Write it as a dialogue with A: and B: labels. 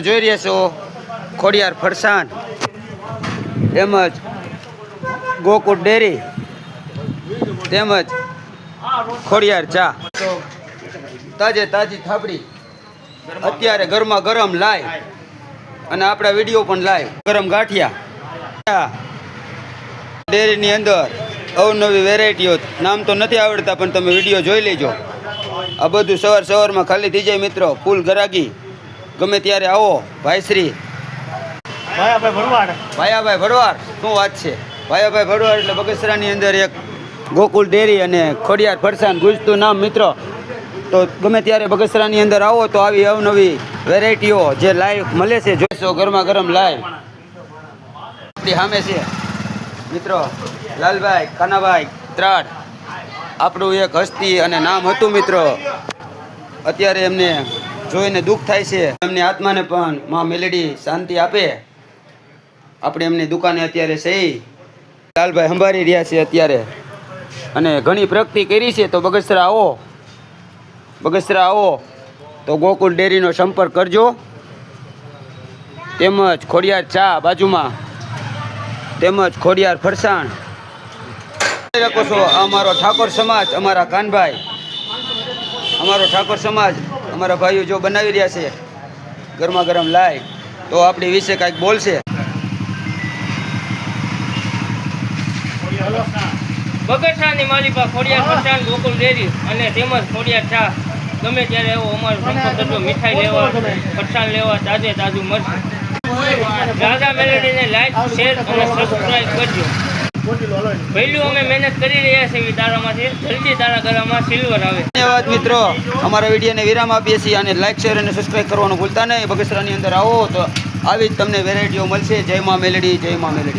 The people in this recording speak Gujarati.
A: જોઈ રહ્યા છો ખોડિયાર ફરસાણ તેમજ ગોકુળ ડેરી તેમજ ખોડિયાર ચા તાજે તાજી થાબડી અત્યારે ગરમા ગરમ લાઈવ અને આપણા વિડીયો પણ લાઈવ ગરમ ગાંઠિયા ડેરીની અંદર અવનવી વેરાયટીઓ નામ તો નથી આવડતા પણ તમે વિડીયો જોઈ લેજો. આ બધું સવારમાં ખાલી થઈ જાય મિત્રો. ફૂલ ગરાગી ગમે ત્યારે આવો. ભાઈશ્રી ભાયાભાઈ ભરવાડ શું વાત છે. ભાયાભાઈ ભરવાડ એટલે બગસરાની અંદર એક ગોકુળ ડેરી અને ખોડિયાર ફરસાણ ગુજતું નામ મિત્રો. તો ગમે ત્યારે બગસરાની અંદર આવો તો આવી અવનવી વેરાયટીઓ જે લાઈવ મળે છે જોઈશો. ગરમા ગરમ લાઈવ આપણી સામે છે મિત્રો લાલભાઈ કાનાભાઈ ત્રાડ. આપણું એક હસ્તી અને નામ હતું મિત્રો. અત્યારે એમને જોઈને દુઃખ થાય છે. એમની આત્માને પણ માં મેલેડી શાંતિ આપે. આપણે એમની દુકાને અત્યારે સહી લાલભાઈ સંભાળી રહ્યા છે અત્યારે અને ઘણી પ્રગતિ કરી છે. તો બગસરા આવો તો ગોકુળ ડેરીનો સંપર્ક કરજો. તેમજ ખોડિયાર ચા બાજુમાં તેમજ ખોડિયાર ફરસાણ રાખો છો. અમારો ઠાકોર સમાજ અમારા કાનભાઈ અમારો ઠાકોર સમાજ અમારા ભાઈઓ જો બનાવી રહ્યા છે ગરમા ગરમ લાઈ તો આપણી વિશે કાંઈક બોલશે.
B: બગસરાની માલિકા ખોડિયાર ફરસાણ ગોકુળ ડેરી અને તેમજ ખોડિયાર ચા ગમે ત્યારે એવો અમારો સંપર્ક કરજો. મીઠાઈ લેવા ફરસાણ લેવા તાજે તાજું મળશે. રાધા મેલેડીને લાઈક શેર અને સબસ્ક્રાઈબ કરજો. પહેલું અમે મહેનત કરી રહ્યા છીએ તારામાંથી જલ્દી તારા ગળામાં સિલ્વર આવે.
A: ધન્યવાદ મિત્રો. અમારા વિડીયોને વિરામ આપીએ છીએ અને લાઈક શેર અને સબસ્ક્રાઈબ કરવાનું ભૂલતા નહીં. બગસરાની અંદર આવો તો આવી જ તમને વેરાયટીઓ મળશે. જય મા મેલેડી, જય મા મેલેડી.